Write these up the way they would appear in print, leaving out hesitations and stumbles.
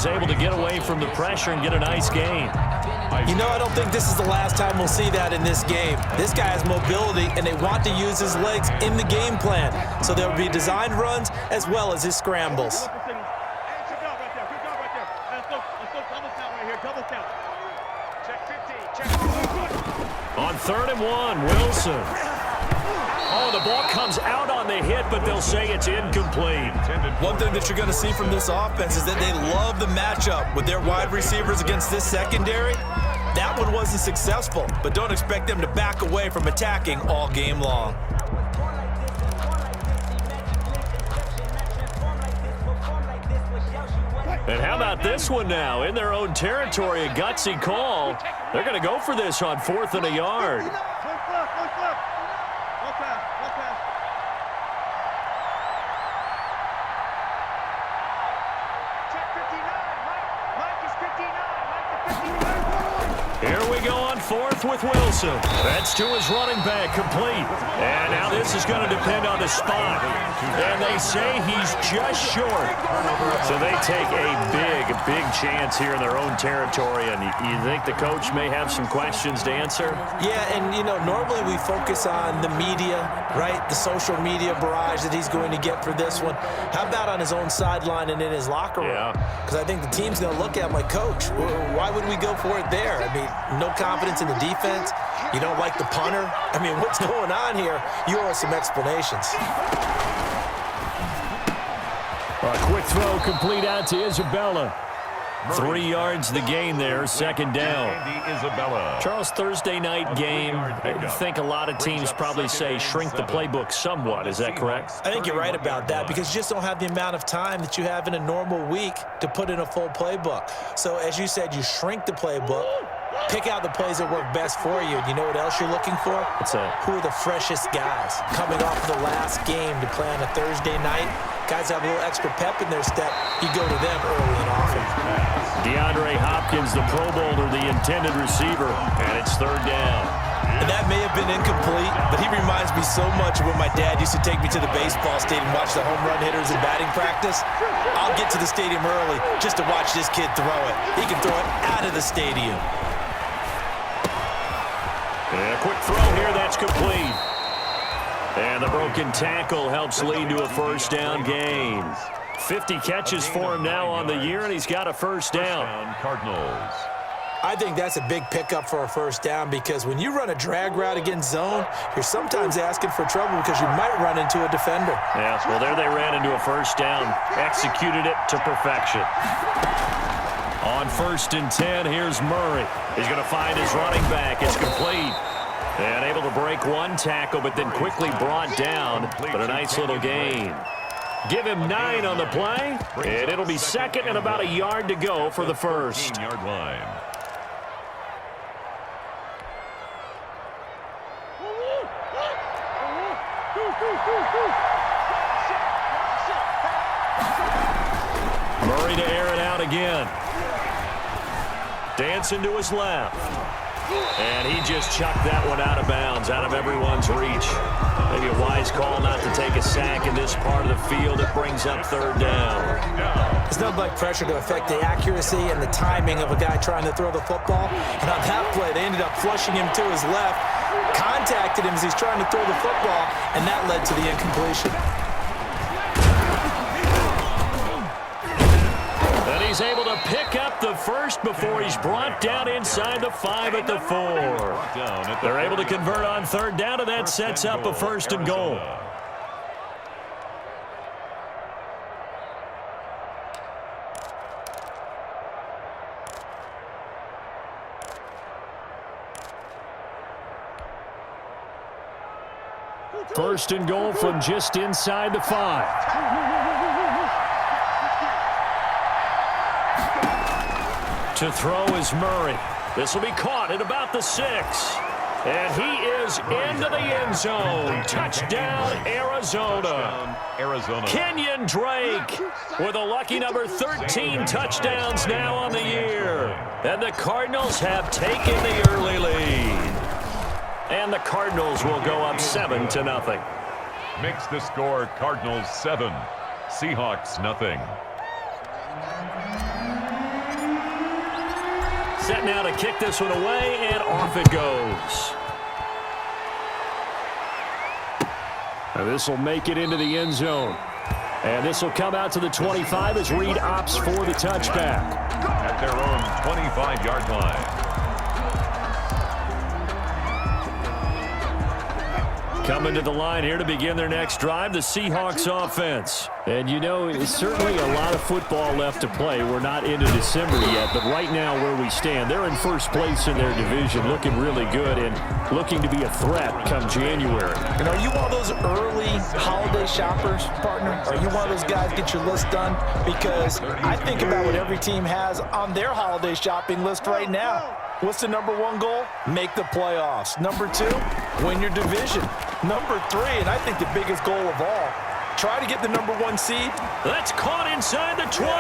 was able to get away from the pressure and get a nice gain. You know, I don't think this is the last time we'll see that in this game. This guy has mobility, and they want to use his legs in the game plan. So there will be designed runs as well as his scrambles. On 3rd and 1, Wilson. Oh, the ball comes out on the hit, but they'll say it's incomplete. One thing that you're going to see from this offense is that they love the matchup with their wide receivers against this secondary. That one wasn't successful, but don't expect them to back away from attacking all game long. And how about this one now? In their own territory, a gutsy call. They're going to go for this on 4th and a yard. Here we go on 4th with Wilson. That's to his running back, complete. And now this is going to depend on the spot. And they say he's just short. So they take a big chance here in their own territory. And you think the coach may have some questions to answer? Yeah, and, you know, normally we focus on the media, right? The social media barrage that he's going to get for this one. How about on his own sideline and in his locker room? Because I think the team's going to look at him like, Coach, why would we go for it there? I mean, no confidence in the defense. You don't like the punter. I mean, what's going on here? You owe us some explanations. A quick throw complete out to Isabella. 3 yards the gain there, 2nd down. Charles, Thursday night game, I think a lot of teams probably say shrink the playbook somewhat. Is that correct? I think you're right about that because you just don't have the amount of time that you have in a normal week to put in a full playbook. So, as you said, you shrink the playbook, pick out the plays that work best for you. You know what else you're looking for? What's that? Who are the freshest guys coming off of the last game to play on a Thursday night? Guys have a little extra pep in their step. You go to them early and often. DeAndre Hopkins, the Pro Bowler, the intended receiver, and it's 3rd down. And that may have been incomplete, but he reminds me so much of when my dad used to take me to the baseball stadium and watch the home run hitters in batting practice. I'll get to the stadium early just to watch this kid throw it. He can throw it out of the stadium. And a quick throw here, that's complete. And the broken tackle helps lead to a 1st down gain. 50 catches for him now on the year, and he's got a 1st down. Cardinals. I think that's a big pickup for a 1st down because when you run a drag route against zone, you're sometimes asking for trouble because you might run into a defender. Yeah, well, there they ran into a 1st down. Executed it to perfection. On 1st and 10, here's Murray. He's going to find his running back. It's complete. And able to break one tackle, but then quickly brought down. But a nice little gain. Give him 9 on the play. And it'll be 2nd and about a yard to go for the 1st. 15-yard line. Murray to air it out again. Dancing to his left. And he just chucked that one out of bounds, out of everyone's reach. Maybe a wise call not to take a sack in this part of the field. It brings up 3rd down. There's nothing like pressure to affect the accuracy and the timing of a guy trying to throw the football. And on that play, they ended up flushing him to his left, contacted him as he's trying to throw the football, and that led to the incompletion. He's able to pick up the 1st before he's brought down inside the 5 at the 4. They're able to convert on 3rd down, and that sets up a 1st and goal. First and goal from just inside the 5. To throw is Murray. This will be caught at about the 6. And he is into the end zone. Touchdown, Arizona. Kenyon Drake with a lucky number 13 touchdowns now on the year. And the Cardinals have taken the early lead. And the Cardinals will go up 7-0. Makes the score Cardinals 7, Seahawks 0. Set now to kick this one away, and off it goes. And this will make it into the end zone. And this will come out to the 25 as Reed opts for the touchback. At their own 25-yard line. Coming to the line here to begin their next drive, the Seahawks offense. And you know, it's certainly a lot of football left to play. We're not into December yet, but right now where we stand, they're in first place in their division, looking really good and looking to be a threat come January. And are you one of those early holiday shoppers, partner? Are you one of those guys get your list done? Because I think about what every team has on their holiday shopping list right now. What's the number one goal? Make the playoffs. Number two, win your division. Number three, and I think the biggest goal of all, try to get the number one seed. That's caught inside the 20.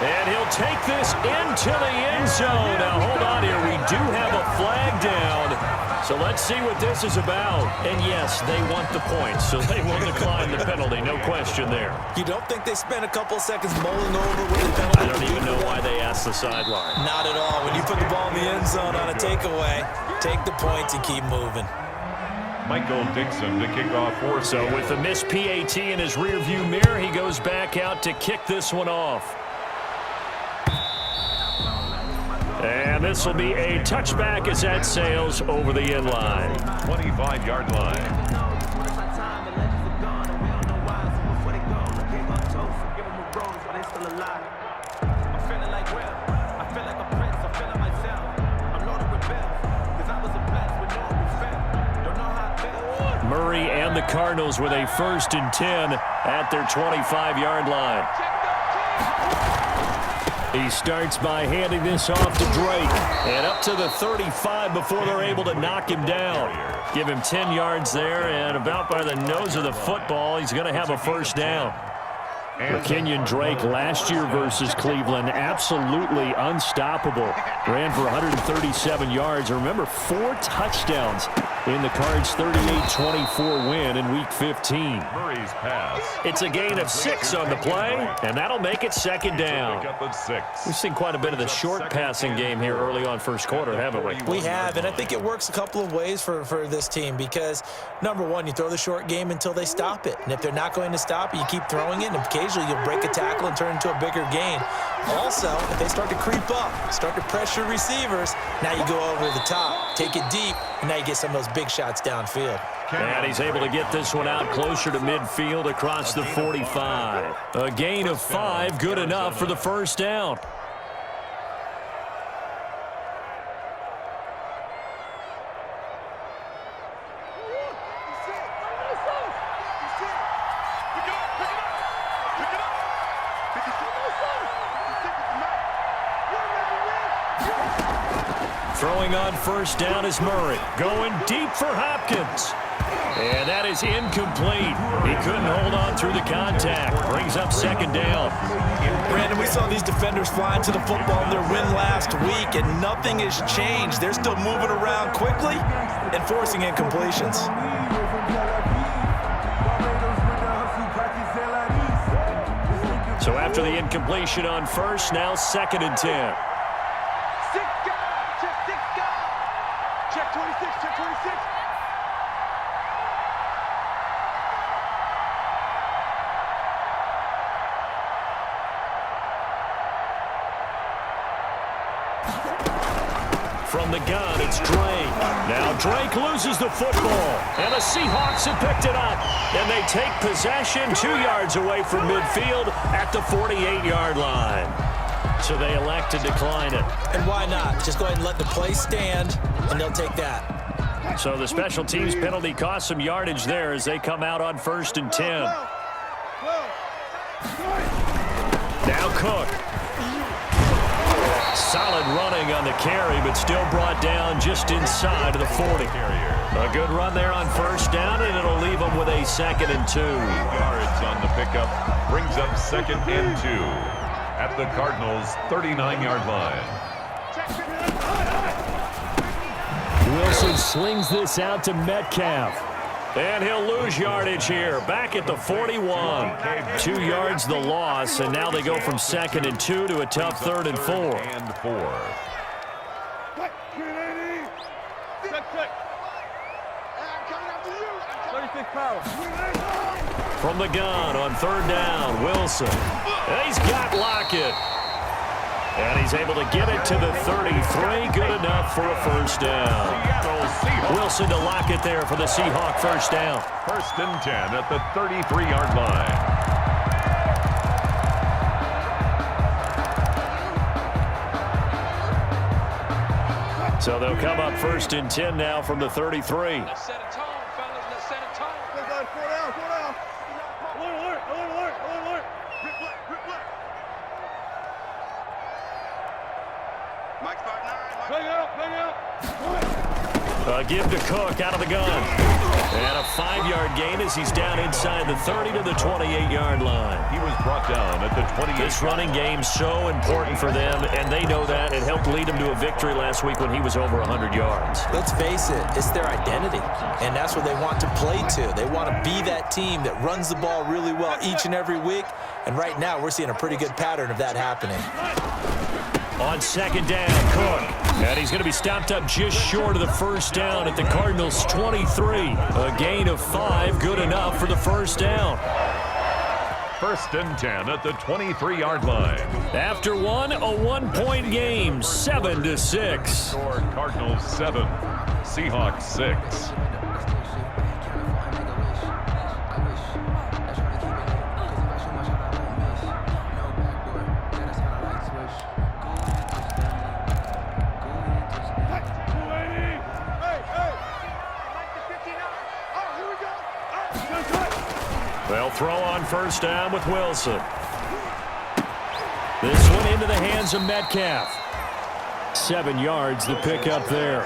And he'll take this into the end zone. Now, hold on here. We do have a flag down. So let's see what this is about. And, yes, they want the points, so they will decline the penalty. No question there. You don't think they spent a couple of seconds mulling over with the penalty? I don't even know why they asked the sideline. Not at all. When you put the ball in the end zone on a takeaway, take the points and keep moving. Michael Dixon to kick off for. So with the missed PAT in his rearview mirror, he goes back out to kick this one off. And this will be a touchback as that sails over the end line. 25-yard line. Murray and the Cardinals with a 1st and 10 at their 25-yard line. He starts by handing this off to Drake. And up to the 35 before they're able to knock him down. Give him 10 yards there, and about by the nose of the football, he's going to have a first down. Kenyon Drake last year versus Cleveland, absolutely unstoppable. Ran for 137 yards. Remember, 4 touchdowns in the Cards' 38-24 win in Week 15. Murray's pass. It's a gain of 6 on the play, and that'll make it 2nd down. We've seen quite a bit of the short passing game here early on first quarter, haven't we? We have, and I think it works a couple of ways for this team because, number one, you throw the short game until they stop it. And if they're not going to stop it, you keep throwing it, and occasionally you'll break a tackle and turn into a bigger gain. Also, if they start to creep up, start to pressure receivers, now you go over the top, take it deep, and now you get some of those big shots downfield. And he's able to get this one out closer to midfield across the 45. A gain of 5, good enough for the first down. Throwing on first down is Murray. Going deep for Hopkins. And that is incomplete. He couldn't hold on through the contact. Brings up 2nd down. Brandon, we saw these defenders flying to the football in their win last week, and nothing has changed. They're still moving around quickly and forcing incompletions. So after the incompletion on first, now 2nd and 10. Check 26, check 26. From the gun, it's Drake. Now Drake loses the football, and the Seahawks have picked it up. And they take possession 2 yards away from midfield at the 48-yard line. So they elect to decline it. And why not? Just go ahead and let the play stand, and they'll take that. So the special teams penalty cost some yardage there as they come out on 1st and 10. Now Cook. Solid running on the carry, but still brought down just inside of the 40. A good run there on first down, and it'll leave them with a 2nd and 2. Yards on the pickup brings up 2nd and 2. At the Cardinals' 39-yard line. Wilson slings this out to Metcalf. And he'll lose yardage here, back at the 41. 2 yards the loss, and now they go from 2nd and 2 to a tough 3rd and 4. And 4. From the gun on 3rd down, Wilson. And he's got Lockett. And he's able to get it to the 33. Good enough for a 1st down. Wilson to Lockett there for the Seahawk 1st down. 1st and 10 at the 33-yard line. So they'll come up 1st and 10 now from the 33. Let's set a tone, fellas. Let's set a tone. Four down. Alert. Grip left. Mike 5'9". Bang out. Give to Cook out of the gun. And a 5-yard gain as he's down inside the 30 to the 28-yard line. He was brought down at the 28. This running game so important for them, and they know that. It helped lead him to a victory last week when he was over 100 yards. Let's face it, it's their identity, and that's what they want to play to. They want to be that team that runs the ball really well each and every week, and right now we're seeing a pretty good pattern of that happening. On 2nd down, Cook. And he's going to be stopped up just short of the 1st down at the Cardinals' 23. A gain of 5, good enough for the 1st down. 1st and 10 at the 23-yard line. After one, a 1-point game, 7-6. Score Cardinals 7, Seahawks 6. They'll throw on 1st down with Wilson. This one into the hands of Metcalf. 7 yards the pickup there.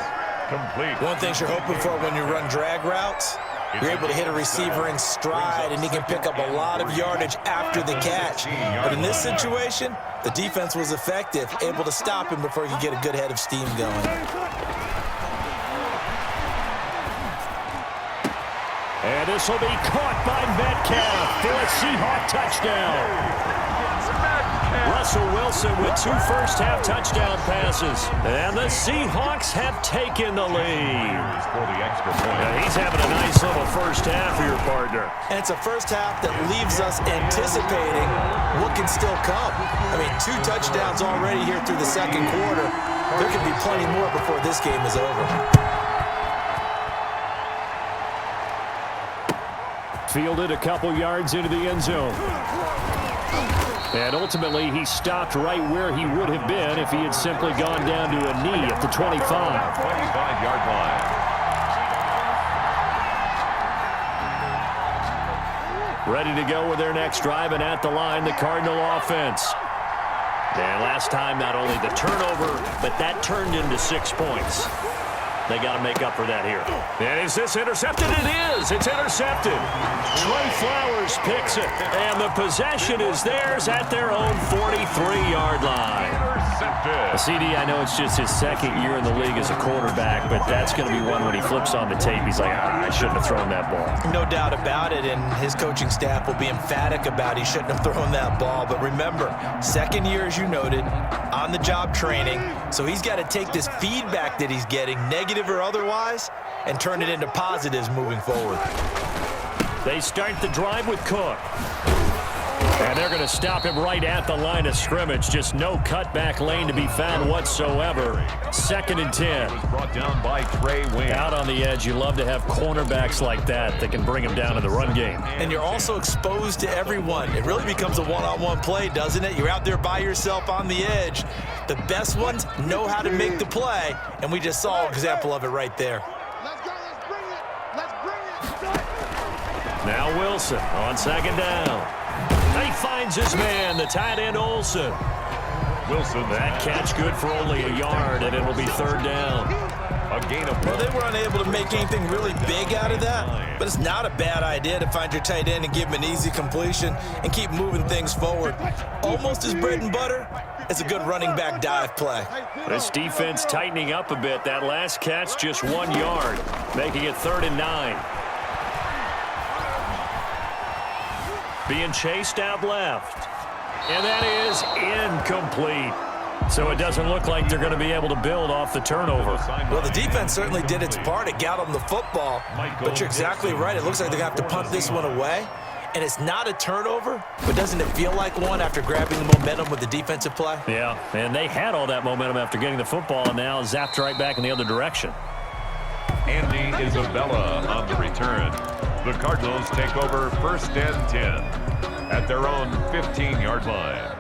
Complete. One thing you're hoping for when you run drag routes, you're able to hit a receiver in stride, and he can pick up a lot of yardage after the catch. But in this situation, the defense was effective, able to stop him before he could get a good head of steam going. And this will be caught by Metcalf for a Seahawk touchdown. Russell Wilson with 2 first-half touchdown passes. And the Seahawks have taken the lead. For the extra point. Yeah, he's having a nice little first half for your partner. And it's a first half that leaves us anticipating what can still come. I mean, 2 touchdowns already here through the 2nd quarter. There could be plenty more before this game is over. Fielded a couple yards into the end zone. And ultimately, he stopped right where he would have been if he had simply gone down to a knee at the 25. 25-yard line. Ready to go with their next drive, and at the line, the Cardinal offense. And last time, not only the turnover, but that turned into 6 points. They got to make up for that here. And is this intercepted? It is. It's intercepted. Trey Flowers picks it. And the possession is theirs at their own 43-yard line. Intercepted. CD, I know it's just his 2nd year in the league as a quarterback, but that's going to be one when he flips on the tape. He's like, I shouldn't have thrown that ball. No doubt about it, and his coaching staff will be emphatic about he shouldn't have thrown that ball. But remember, 2nd year, as you noted, on-the-job training, so he's got to take this feedback that he's getting, negative or otherwise, and turn it into positives moving forward. They start the drive with Cook. And they're going to stop him right at the line of scrimmage. Just no cutback lane to be found whatsoever. 2nd and 10. Brought down by Trey Wayne. Out on the edge, you love to have cornerbacks like that can bring him down in the run game. And you're also exposed to everyone. It really becomes a one-on-one play, doesn't it? You're out there by yourself on the edge. The best ones know how to make the play, and we just saw an example of it right there. Let's go. Let's bring it. Now Wilson on 2nd down. He finds his man, the tight end Olsen. Wilson. That catch good for only a yard, and it'll be 3rd down. A gain of 1. Well, they were unable to make anything really big out of that, but it's not a bad idea to find your tight end and give him an easy completion and keep moving things forward. Almost his bread and butter. It's a good running back dive play. This defense tightening up a bit. That last catch just 1 yard, making it 3rd and 9. being chased out left. And that is incomplete. So it doesn't look like they're going to be able to build off the turnover. Well, the defense certainly did its part. It got them the football. But you're exactly right. It looks like they're going to have to punt this one away. And it's not a turnover, but doesn't it feel like one after grabbing the momentum with the defensive play? Yeah, and they had all that momentum after getting the football, and now zapped right back in the other direction. Andy Isabella on the return. The Cardinals take over 1st and 10 at their own 15-yard line.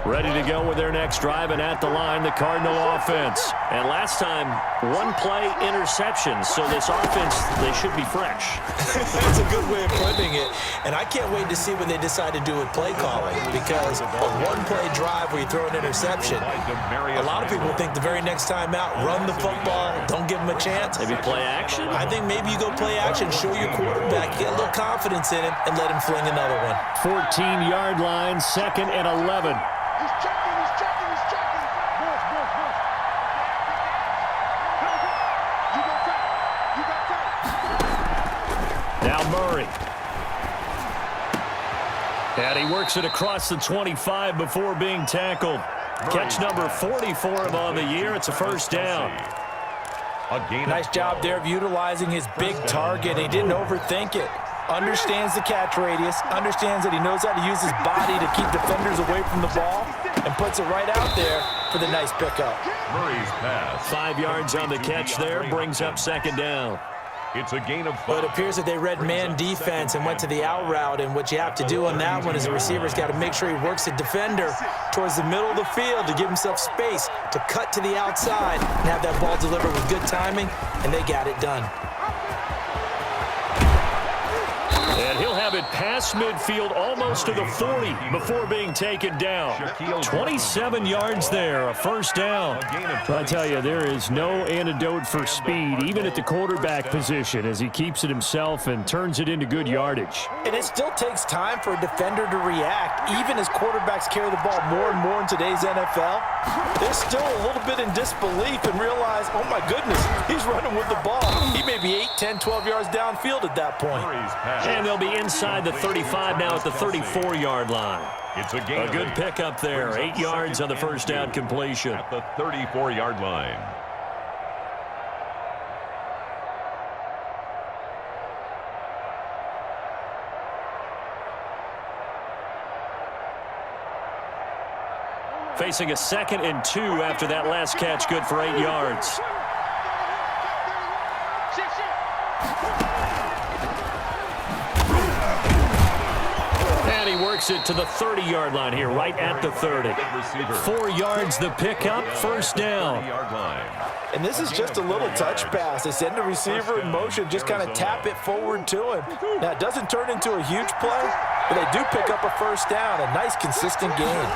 Ready to go with their next drive, and at the line, the Cardinal offense. And last time, one-play interception, so this offense, they should be fresh. That's a good way of putting it. And I can't wait to see what they decide to do with play calling, because a one-play drive where you throw an interception, a lot of people think the very next time out, run the football, don't give them a chance. Maybe play action? I think maybe you go play action, show your quarterback, get a little confidence in him, and let him fling another one. 14-yard line, 2nd and 11. He's checking, he's checking, he's checking. Boss. You got time. Now Murray. And he works it across the 25 before being tackled. Catch number 40 for him on the year. It's a first down. Nice job there of utilizing his big target. He didn't overthink it. Understands the catch radius, understands that he knows how to use his body to keep defenders away from the ball, and puts it right out there for the nice pickup. Murray's pass. 5 yards on the catch there, brings up 2nd down. It's a gain of 5. Well, it appears that they read man defense and went to the out route, and what you have to do on that one is the receiver's got to make sure he works the defender towards the middle of the field to give himself space to cut to the outside and have that ball delivered with good timing, and they got it done. And he'll have it past midfield almost to the 40 before being taken down. 27 yards there, a first down. I tell you, there is no antidote for speed, even at the quarterback position, as he keeps it himself and turns it into good yardage. And it still takes time for a defender to react, even as quarterbacks carry the ball more and more in today's NFL. They're still a little bit in disbelief and realize, oh my goodness, he's running with the ball. He may be 8, 10, 12 yards downfield at that point. And they'll be inside the 35 now at the 34-yard line. It's a good pickup there. 8 yards on the first down completion. At the 34-yard line. Facing a 2nd and 2 after that last catch, good for 8 yards. And he works it to the 30-yard line here, right at the 30. 4 yards the pickup, first down. And this is just a little touch pass. They send the receiver in motion, just kind of tap it forward to him. Now, it doesn't turn into a huge play, but they do pick up a first down, a nice, consistent gain.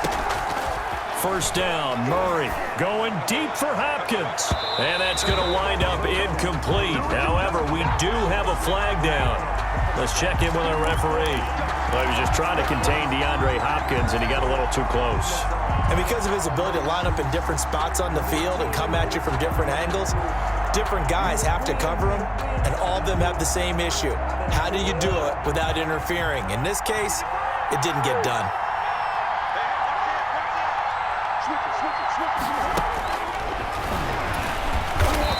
First down, Murray going deep for Hopkins. And that's going to wind up incomplete. However, we do have a flag down. Let's check in with our referee. Well, he was just trying to contain DeAndre Hopkins, and he got a little too close. And because of his ability to line up in different spots on the field and come at you from different angles, different guys have to cover him, and all of them have the same issue. How do you do it without interfering? In this case, it didn't get done.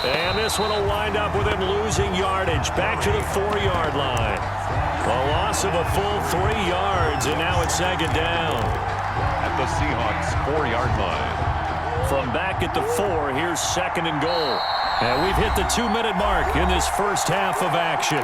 And this one will wind up with him losing yardage back to the 4-yard line. A loss of a full 3 yards, and now it's 2nd down. At the Seahawks 4-yard line. From back at the 4, here's 2nd and goal. And we've hit the 2-minute mark in this first half of action.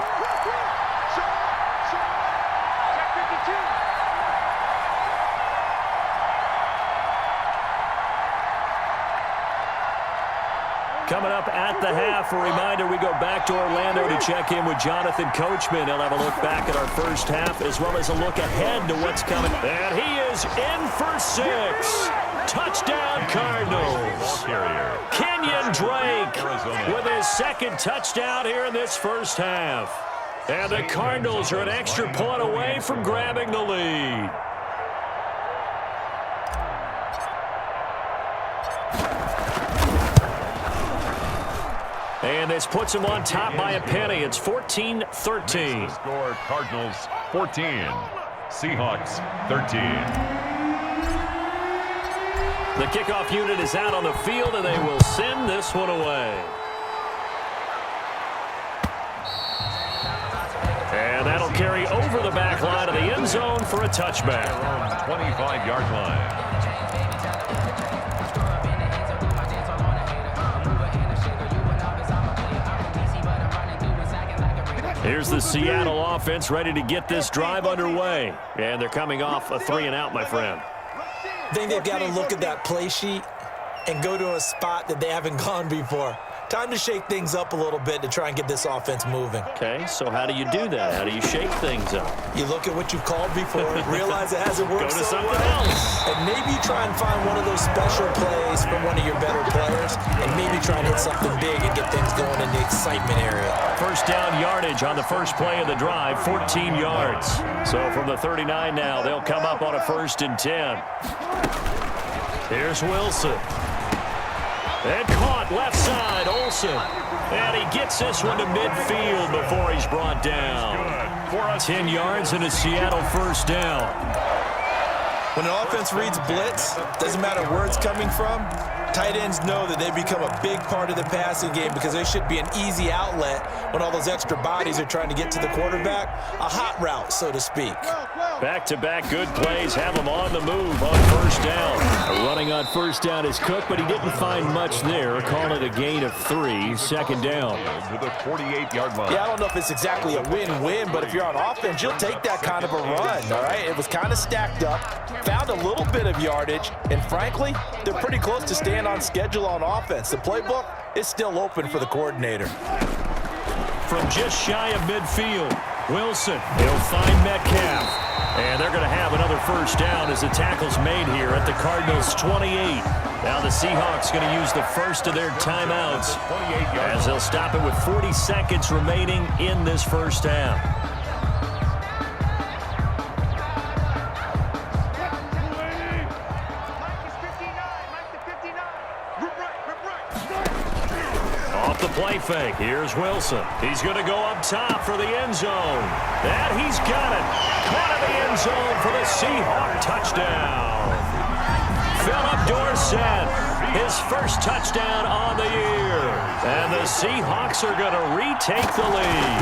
Coming up at the half, a reminder, we go back to Orlando to check in with Jonathan Coachman. He'll have a look back at our first half as well as a look ahead to what's coming. And he is in for 6. Touchdown, Cardinals. Kenyon Drake with his 2nd touchdown here in this first half. And the Cardinals are an extra point away from grabbing the lead. And this puts them on top by a penny. It's 14-13. Score Cardinals 14, Seahawks 13. The kickoff unit is out on the field, and they will send this one away. And that'll carry over the back line of the end zone for a touchback. 25-yard line. Here's the Seattle offense ready to get this drive underway. And they're coming off a 3-and-out, my friend. I think they've got to look at that play sheet and go to a spot that they haven't gone before. Time to shake things up a little bit to try and get this offense moving. Okay, so how do you do that? How do you shake things up? You look at what you've called before, realize it hasn't worked Go to so something well, else. and maybe try and find one of those special plays from one of your better players, and maybe try and hit something big and get things going in the excitement area. First down yardage on the first play of the drive, 14 yards. So from the 39 now, they'll come up on a 1st and 10. Here's Wilson. And caught left side, Olsen. And he gets this one to midfield before he's brought down. 10 yards and a Seattle first down. When an offense reads blitz, doesn't matter where it's coming from, tight ends know that they become a big part of the passing game because they should be an easy outlet when all those extra bodies are trying to get to the quarterback. A hot route, so to speak. Back-to-back good plays have him on the move on first down. Running on first down is Cook, but he didn't find much there. Call it a gain of 3, second down. To the 48-yard line. Yeah, I don't know if it's exactly a win-win, but if you're on offense, you'll take that kind of a run, all right? It was kind of stacked up, found a little bit of yardage, and frankly, they're pretty close to staying on schedule on offense. The playbook is still open for the coordinator. From just shy of midfield, Wilson, he'll find Metcalf. And they're going to have another first down as the tackle's made here at the Cardinals' 28. Now the Seahawks going to use the first of their timeouts as they'll stop it with 40 seconds remaining in this first half. Off the play fake, here's Wilson. He's going to go up top for the end zone. And he's got it. Caught in the end zone for the Seahawk touchdown. Philip Dorsett, his first touchdown on the year. And the Seahawks are going to retake the lead.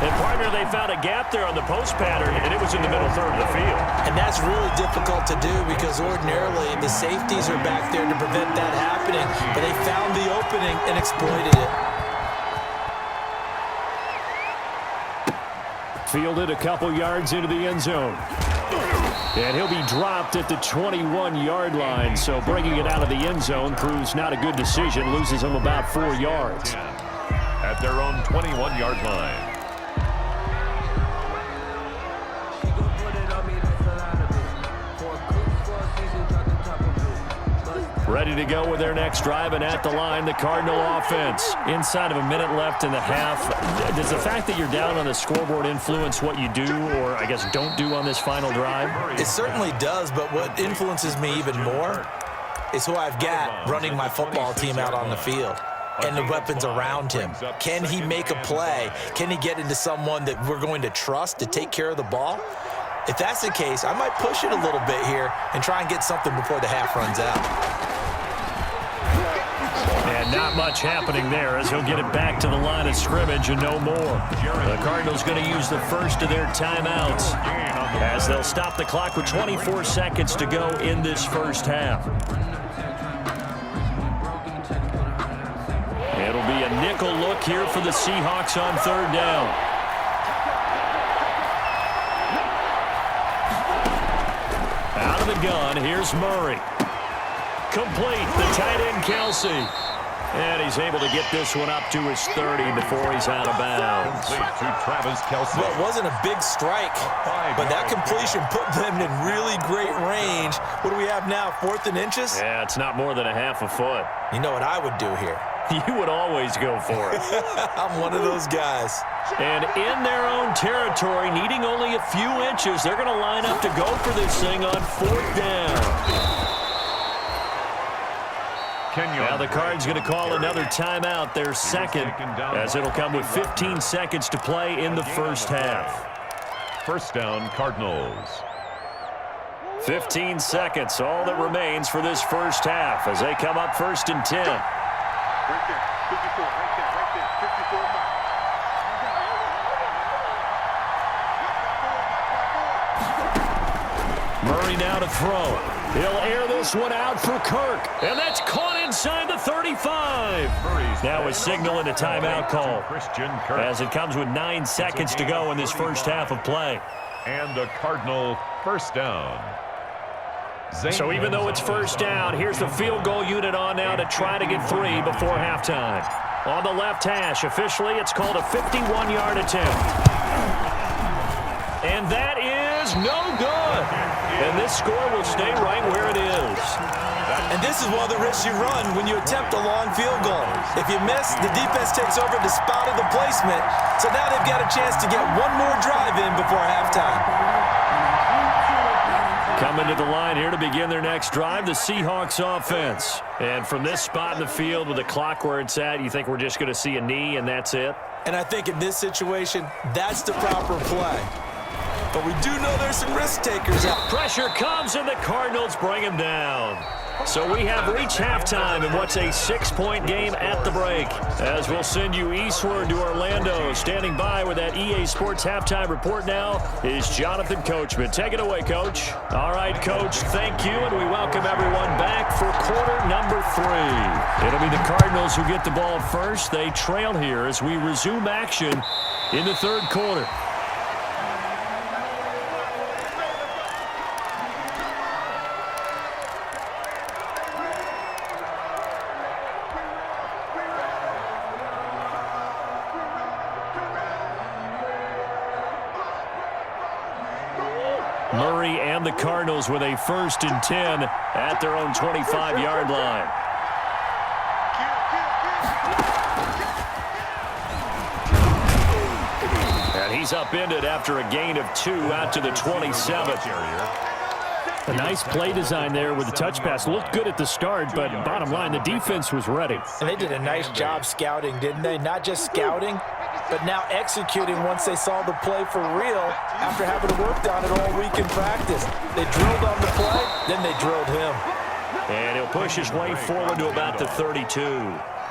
And, partner, they found a gap there on the post pattern, and it was in the middle third of the field. And that's really difficult to do because ordinarily the safeties are back there to prevent that happening. But they found the opening and exploited it. Fielded a couple yards into the end zone. And he'll be dropped at the 21-yard line. So bringing it out of the end zone proves not a good decision. Loses him about 4 yards. At their own 21-yard line. Ready to go with their next drive, and at the line, the Cardinal offense. Inside of a minute left in the half. Does the fact that you're down on the scoreboard influence what you do, or I guess don't do on this final drive? It certainly does, but what influences me even more is who I've got running my football team out on the field and the weapons around him. Can he make a play? Can he get into someone that we're going to trust to take care of the ball? If that's the case, I might push it a little bit here and try and get something before the half runs out. And not much happening there as he'll get it back to the line of scrimmage and no more. The Cardinals going to use the first of their timeouts as they'll stop the clock with 24 seconds to go in this first half. It'll be a nickel look here for the Seahawks on third down. Out of the gun, here's Murray. Complete, the tight end Kelsey. And he's able to get this one up to his 30 before he's out of bounds. To Travis Kelsey. Well, it wasn't a big strike, but that completion put them in really great range. What do we have now, 4th and inches? Yeah, it's not more than a half a foot. You know what I would do here? You would always go for it. I'm one of those guys. And in their own territory, needing only a few inches, they're going to line up to go for this thing on 4th down. Now the Cards going to call another timeout, their second, as it'll come with 15 seconds to play in the first half. First down, Cardinals. 15 seconds, all that remains for this first half as they come up first and 10. Right there, 54, right there, 54. Murray now to throw. He'll air this one out for Kirk, and that's caught inside the 35. Now a signal and a timeout call as it comes with 9 seconds to go in this first half of play. And a Cardinal first down. So even though it's first down, here's the field goal unit on now to try to get 3 before halftime. On the left hash, officially it's called a 51-yard attempt. And that is no good. And this score will stay right where it is. And this is one of the risks you run when you attempt a long field goal. If you miss, the defense takes over the spot of the placement. So now they've got a chance to get one more drive in before halftime. Coming to the line here to begin their next drive, the Seahawks offense. And from this spot in the field with the clock where it's at, you think we're just going to see a knee and that's it? And I think in this situation, that's the proper play. But we do know there's some risk takers out. Pressure comes and the Cardinals bring him down. So we have reached halftime in what's a 6-point game at the break. As we'll send you eastward to Orlando. Standing by with that EA Sports halftime report now is Jonathan Coachman. Take it away, Coach. All right, Coach, thank you, and we welcome everyone back for quarter number 3. It'll be the Cardinals who get the ball first. They trail here as we resume action in the third quarter. Murray and the Cardinals with a 1st and 10 at their own 25-yard line. And he's upended after a gain of 2 out to the 27th. A nice play design there with the touch pass. Looked good at the start, but bottom line, the defense was ready. And they did a nice job scouting, didn't they? Not just scouting, but now executing once they saw the play for real after having worked on it all week in practice. They drilled on the play, then they drilled him. And he'll push his way forward to about the 32.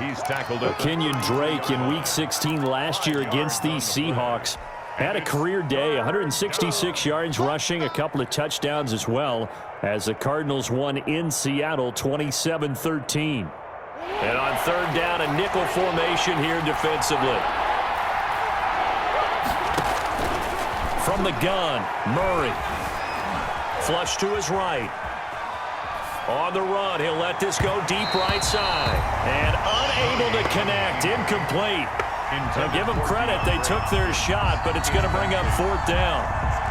He's tackled Kenyon Drake in Week 16 last year against these Seahawks had a career day, 166 yards rushing, a couple of touchdowns as well, as the Cardinals won in Seattle 27-13. And on third down, a nickel formation here defensively. From the gun, Murray. Flush to his right. On the run, he'll let this go deep right side. And unable to connect, incomplete. Now give them credit, they took their shot, but it's going to bring up 4th down.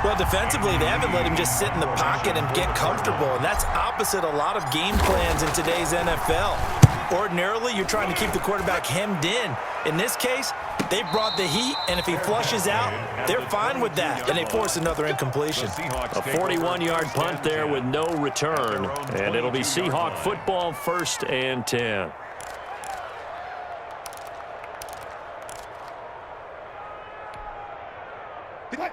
Well, defensively, they haven't let him just sit in the pocket and get comfortable, and that's opposite a lot of game plans in today's NFL. Ordinarily, you're trying to keep the quarterback hemmed in. In this case, they brought the heat, and if he flushes out, they're fine with that, and they force another incompletion. A 41-yard punt there with no return, and it'll be Seahawk football 1st and 10.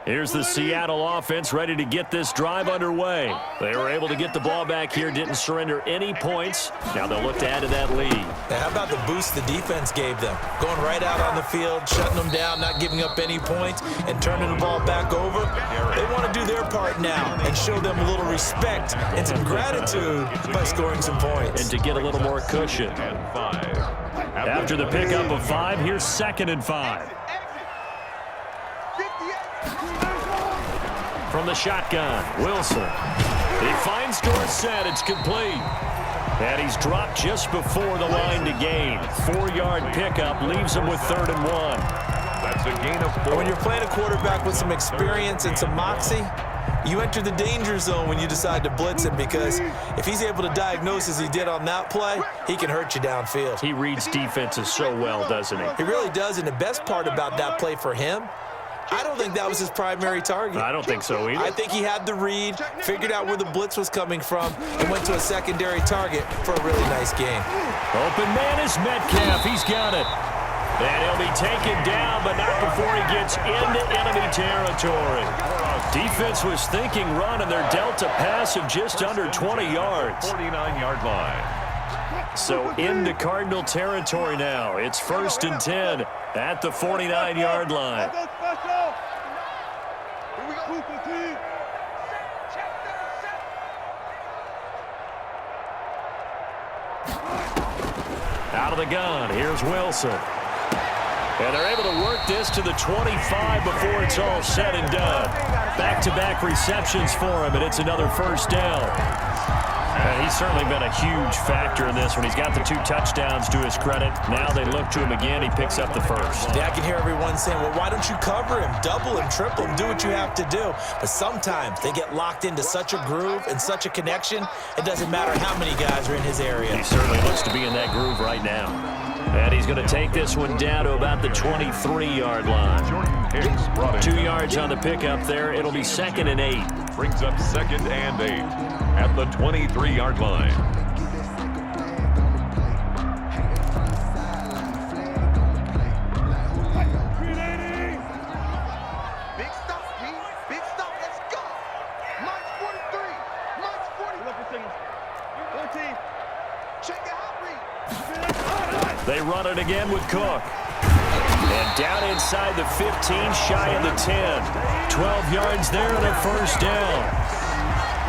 Here's the Seattle offense ready to get this drive underway. They were able to get the ball back here, didn't surrender any points. Now they'll look to add to that lead. Now, how about the boost the defense gave them? Going right out on the field, shutting them down, not giving up any points, and turning the ball back over. They want to do their part now and show them a little respect and some gratitude by scoring some points. And to get a little more cushion. After the pickup of 5, here's 2nd and 5. From the shotgun, Wilson. He finds Dorsett. It's complete. And he's dropped just before the line to gain. 4-yard pickup leaves him with 3rd and 1. That's a gain of 4. When you're playing a quarterback with some experience and some moxie, you enter the danger zone when you decide to blitz him, because if he's able to diagnose as he did on that play, he can hurt you downfield. He reads defenses so well, doesn't he? He really does, and the best part about that play for him, I don't think that was his primary target. I don't think so either. I think he had the read, figured out where the blitz was coming from, and went to a secondary target for a really nice game. Open man is Metcalf. He's got it. And he'll be taken down, but not before he gets into enemy territory. Defense was thinking run, and they're dealt a pass of just under 20 yards. 49-yard line. So into Cardinal territory now. It's 1st and 10 at the 49-yard line. Out of the gun, here's Wilson. And they're able to work this to the 25 before it's all said and done. Back-to-back receptions for him, and it's another 1st down. He's certainly been a huge factor in this one. He's got the 2 touchdowns to his credit. Now they look to him again. He picks up the 1st. Yeah, I can hear everyone saying, well, why don't you cover him, double him, triple him, do what you have to do. But sometimes they get locked into such a groove and such a connection, it doesn't matter how many guys are in his area. He certainly looks to be in that groove right now. And he's going to take this one down to about the 23-yard line. 2 yards on the pickup there. It'll be 2nd and 8. Brings up 2nd and 8 at the 23-yard line. Big stop, Pete. Big stop. Let's go. March 43. March 40. 14. Check it out, read. They run it again with Cook. And down inside the 15, shy of the 10. 12 yards there and a 1st down.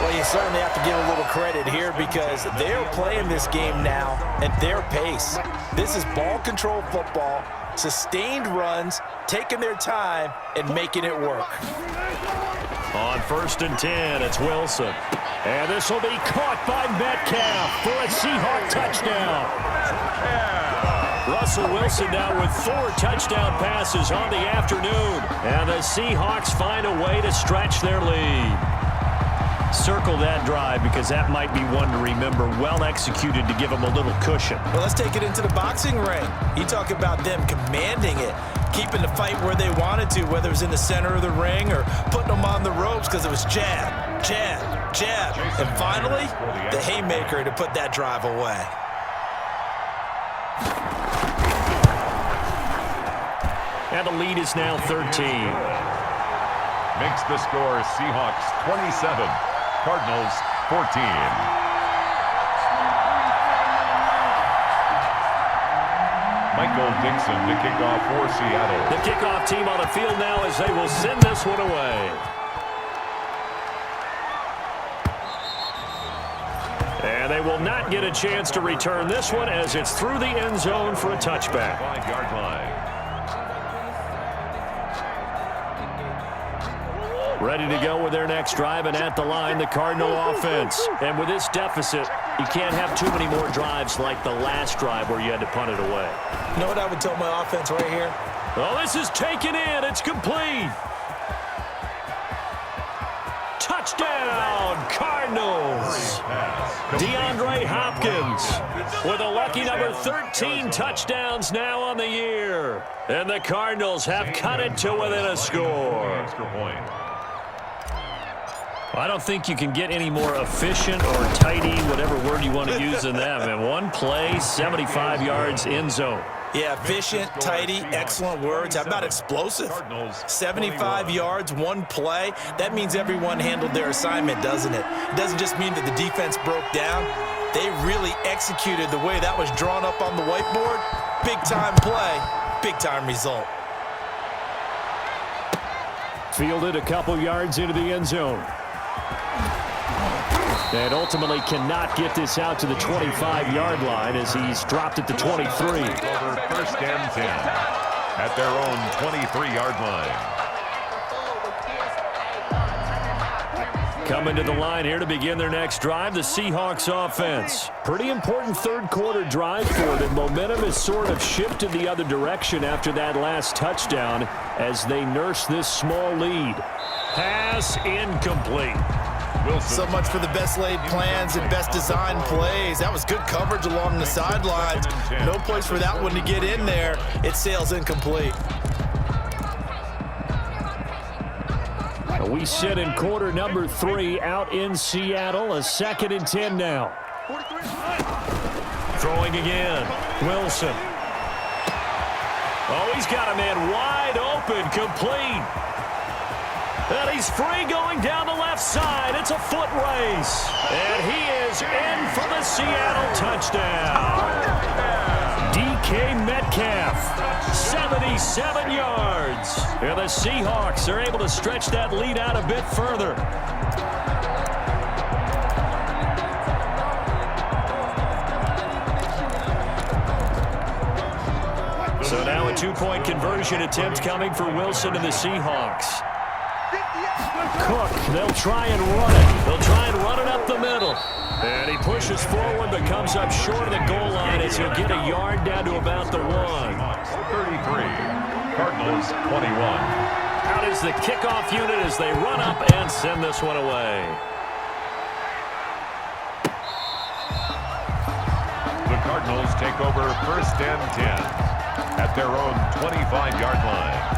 Well, you certainly have to give a little credit here because they're playing this game now at their pace. This is ball control football, sustained runs, taking their time, and making it work. On 1st and 10, it's Wilson. And this will be caught by Metcalf for a Seahawk touchdown. Russell Wilson now with 4 touchdown passes on the afternoon. And the Seahawks find a way to stretch their lead. Circle that drive because that might be one to remember. Well executed to give them a little cushion. Well, let's take it into the boxing ring. You talk about them commanding it, keeping the fight where they wanted to, whether it was in the center of the ring or putting them on the ropes because it was jab, jab, jab. And finally, the haymaker to put that drive away. And the lead is now 13. Makes the score Seahawks 27, Cardinals 14. Michael Dixon to kick off for Seattle. The kickoff team on the field now as they will send this one away. And they will not get a chance to return this one as it's through the end zone for a touchback. 5-yard line. Ready to go with their next drive, and at the line, the Cardinal offense. And with this deficit, you can't have too many more drives like the last drive where you had to punt it away. You know what I would tell my offense right here? Oh, this is taken in. It's complete. Touchdown, Cardinals. DeAndre Hopkins with a lucky number 13 touchdowns now on the year. And the Cardinals have cut it to within a score. Extra point. I don't think you can get any more efficient or tidy, whatever word you want to use in that. And one play, 75 yards in zone. Yeah, efficient, tidy, excellent words. How about explosive? 75 yards, one play. That means everyone handled their assignment, doesn't it? It doesn't just mean that the defense broke down. They really executed the way that was drawn up on the whiteboard. Big-time play, big-time result. Fielded a couple yards into the end zone. And ultimately cannot get this out to the 25-yard line as he's dropped at the 23. Over 1st and 10 at their own 23-yard line. Coming to the line here to begin their next drive, the Seahawks offense. Pretty important third-quarter drive for them. Momentum has sort of shifted the other direction after that last touchdown as they nurse this small lead. Pass incomplete. So much for the best laid plans and best designed plays. That was good coverage along the sidelines. No place for that one to get in there. It sails incomplete. We sit in quarter number 3 out in Seattle. A 2nd and 10 now. Throwing again. Wilson. Oh, he's got a man wide open, complete. And he's free going down the left side. It's a foot race. And he is in for the Seattle touchdown. DK Metcalf, 77 yards. And the Seahawks are able to stretch that lead out a bit further. So now a 2-point conversion attempt coming for Wilson and the Seahawks. Cook, they'll try and run it. They'll try and run it up the middle. And he pushes forward but comes up short of the goal line as he'll get a yard down to about the 1. 33, Cardinals 21. Out is the kickoff unit as they run up and send this one away. The Cardinals take over 1st and 10 at their own 25-yard line.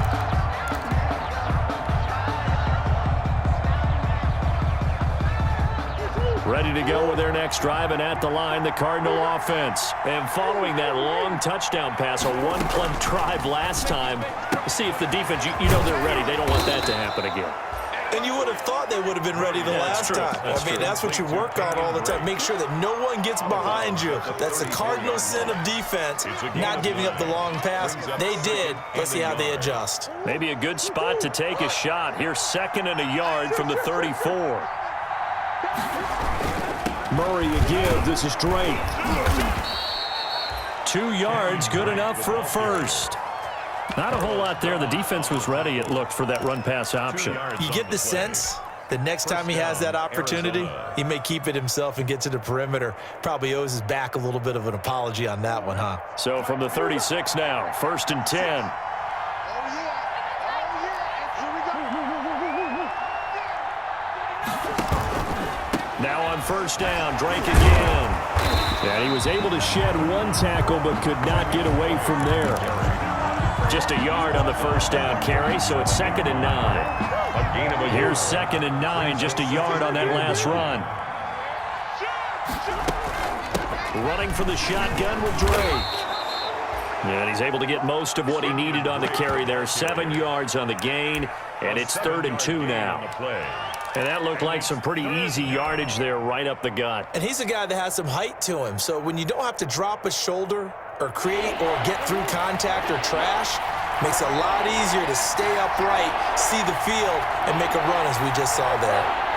Ready to go with their next drive, and at the line, the Cardinal offense. And following that long touchdown pass, a one-play drive last time, see if the defense, you know they're ready. They don't want that to happen again. And you would have thought they would have been ready the last time. That's what you work on all the time. Make sure that no one gets behind you. That's the cardinal sin of defense, not giving up the long pass. They did. Let's see how they adjust. Maybe a good spot to take a shot. Here's 2nd and a yard from the 34. Murray again. This is Drake. 2 yards, good enough for a first. Not a whole lot there. The defense was ready, it looked, for that run-pass option. You get the sense that next time he has that opportunity, he may keep it himself and get to the perimeter. Probably owes his back a little bit of an apology on that one, huh? So from the 36 now, 1st and 10. Now on 1st down, Drake again. And he was able to shed 1 tackle but could not get away from there. Just a yard on the 1st down carry, so it's 2nd and 9. Here's 2nd and 9, just a yard on that last run. Running for the shotgun with Drake. And he's able to get most of what he needed on the carry there. 7 yards on the gain, and it's 3rd and 2 now. And that looked like some pretty easy yardage there right up the gut. And he's a guy that has some height to him, so when you don't have to drop a shoulder or create or get through contact or trash, makes it a lot easier to stay upright, see the field, and make a run as we just saw there.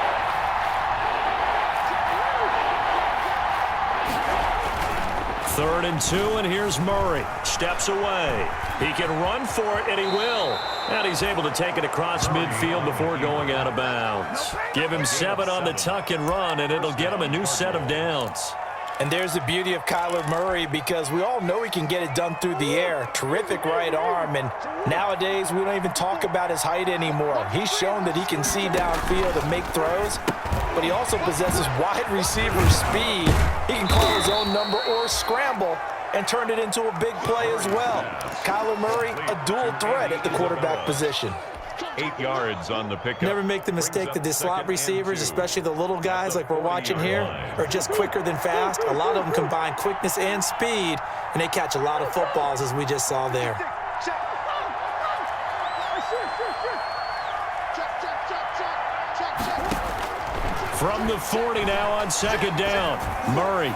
Third and 2, and here's Murray. Steps away. He can run for it, and he will. And he's able to take it across midfield before going out of bounds. Give him 7 on the tuck and run, and it'll get him a new set of downs. And there's the beauty of Kyler Murray, because we all know he can get it done through the air. Terrific right arm, and nowadays we don't even talk about his height anymore. He's shown that he can see downfield and make throws, but he also possesses wide receiver speed. He can call his own number or scramble and turn it into a big play as well. Kyler Murray, a dual threat at the quarterback position. 8 yards on the pickup. Never make the mistake that the slot receivers, especially the little guys like we're watching here, are just quicker than fast. A lot of them combine quickness and speed, and they catch a lot of footballs, as we just saw there. From the 40 now on 2nd down, Murray.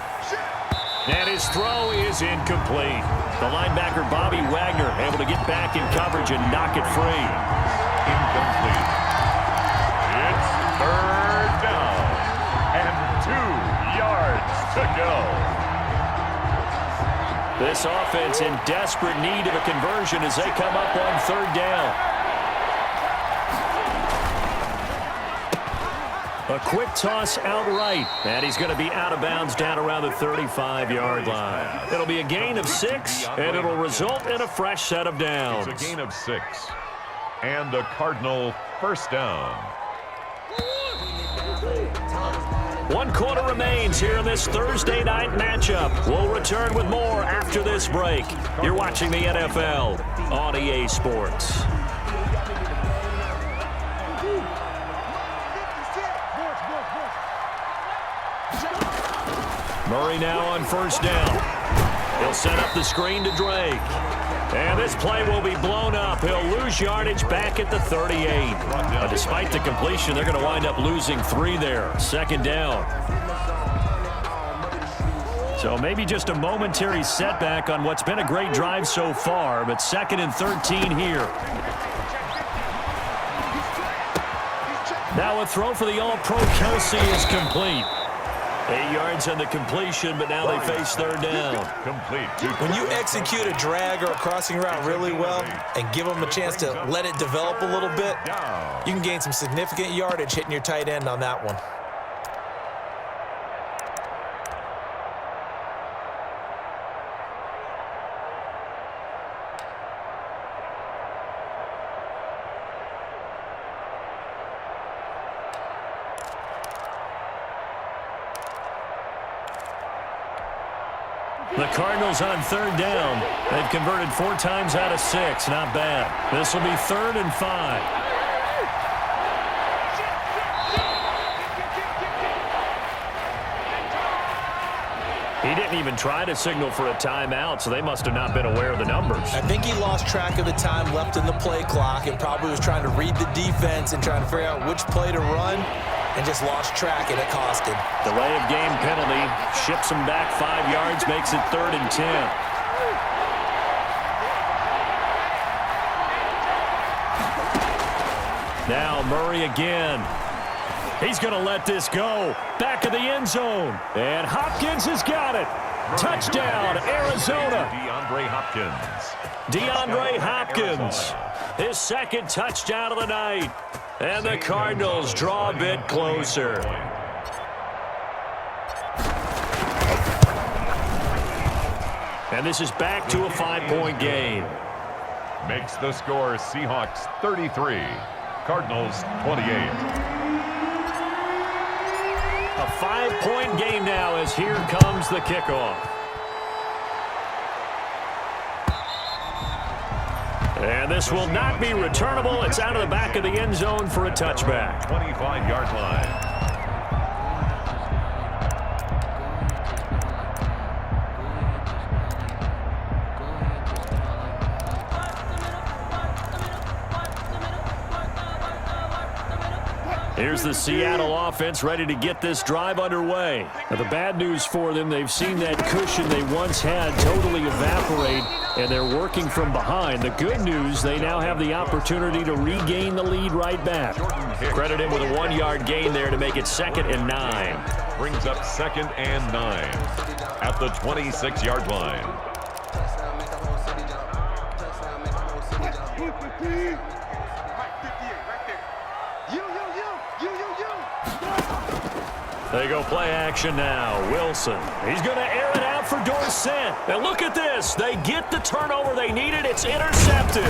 And his throw is incomplete. The linebacker, Bobby Wagner, able to get back in coverage and knock it free. Incomplete. It's 3rd down and 2 yards to go. This offense in desperate need of a conversion as they come up on 3rd down. A quick toss outright, and he's going to be out of bounds down around the 35-yard line. It'll be a gain of 6, and it'll result in a fresh set of downs. It's a gain of 6, and a Cardinal 1st down. 1 quarter remains here in this Thursday night matchup. We'll return with more after this break. You're watching the NFL on EA Sports. Murray now on first down. He'll set up the screen to Drake. And this play will be blown up. He'll lose yardage back at the 38. But despite the completion, they're going to wind up losing 3 there. Second down. So maybe just a momentary setback on what's been a great drive so far, but 2nd and 13 here. Now a throw for the All-Pro Kelsey is complete. 8 yards on the completion, but now they face third down. Complete. When you execute a drag or a crossing route really well and give them a chance to let it develop a little bit, you can gain some significant yardage hitting your tight end on that one. The Cardinals on third down. They've converted 4 times out of 6. Not bad. This will be 3rd and 5. He didn't even try to signal for a timeout, so they must have not been aware of the numbers. I think he lost track of the time left in the play clock and probably was trying to read the defense and trying to figure out which play to run, and just lost track, and it cost him. Delay of game penalty ships him back 5 yards, makes it 3rd and 10. Now Murray again. He's going to let this go. Back of the end zone. And Hopkins has got it. Touchdown, Arizona. DeAndre Hopkins. His 2nd touchdown of the night. And the Cardinals draw a bit closer. And this is back to a 5-point game. Makes the score Seahawks 33, Cardinals 28. A 5-point game now as here comes the kickoff. And this will not be returnable. It's out of the back of the end zone for a touchback. 25-yard line. Here's the Seattle offense ready to get this drive underway. Now, the bad news for them, they've seen that cushion they once had totally evaporate, and they're working from behind. The good news, they now have the opportunity to regain the lead right back. Credit him with a 1-yard gain there to make it 2nd and 9. Brings up 2nd and 9 at the 26-yard line. They go play action now. Wilson. He's going to air it out for Dorsett. And look at this. They get the turnover they needed. It's intercepted.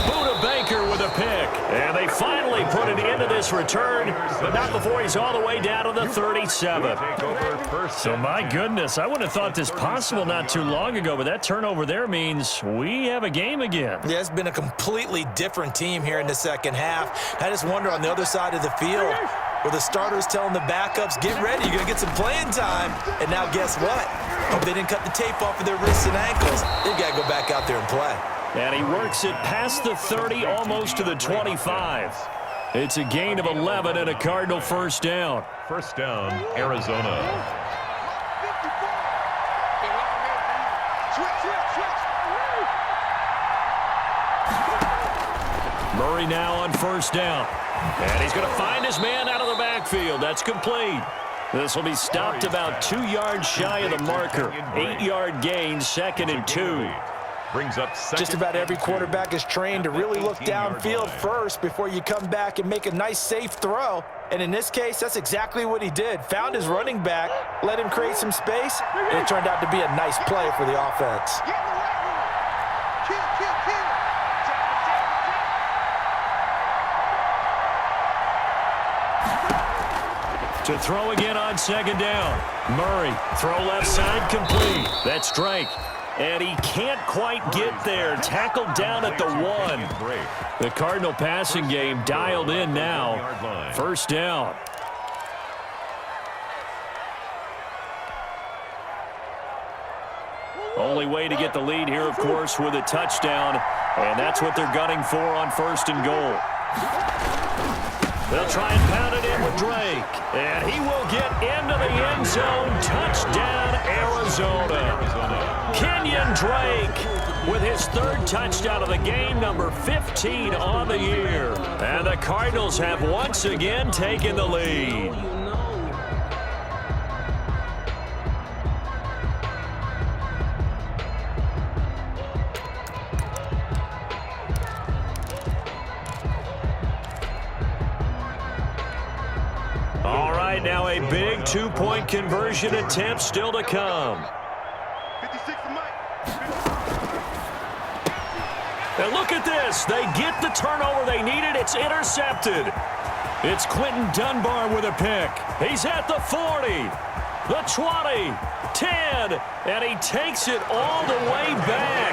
Buda Baker with a pick. And they finally put it into this return, but not before he's all the way down to the 37. So, my goodness, I wouldn't have thought this possible not too long ago, but that turnover there means we have a game again. Yeah, it's been a completely different team here in the second half. I just wonder on the other side of the field, where the starters telling the backups, get ready, you're going to get some playing time. And now guess what? Hope they didn't cut the tape off of their wrists and ankles. They've got to go back out there and play. And he works it past the 30, almost to the 25. It's a gain of 11 and a Cardinal first down. First down, Arizona. Murray now on first down. And he's going to find his man out of the backfield. That's complete. This will be stopped about 2 yards shy of the marker. 8-yard gain, 2nd and 2. Brings up just about every quarterback is trained to really look downfield first before you come back and make a nice, safe throw. And in this case, that's exactly what he did. Found his running back, let him create some space, and it turned out to be a nice play for the offense. To throw again on second down. Murray, throw left side, complete. That's Drake. And he can't quite get there. Tackled down at the 1. The Cardinal passing game dialed in now. First down. Only way to get the lead here, of course, with a touchdown, and that's what they're gunning for on 1st and goal. They'll try and pound it in with Drake, and he will get into the end zone. Touchdown, Arizona. Kenyon Drake with his 3rd touchdown of the game, number 15 on the year. And the Cardinals have once again taken the lead. All right, now a big 2-point conversion attempt still to come. 56 to Mike. And look at this. They get the turnover they needed. It's intercepted. It's Quentin Dunbar with a pick. He's at the 40, the 20, 10, and he takes it all the way back.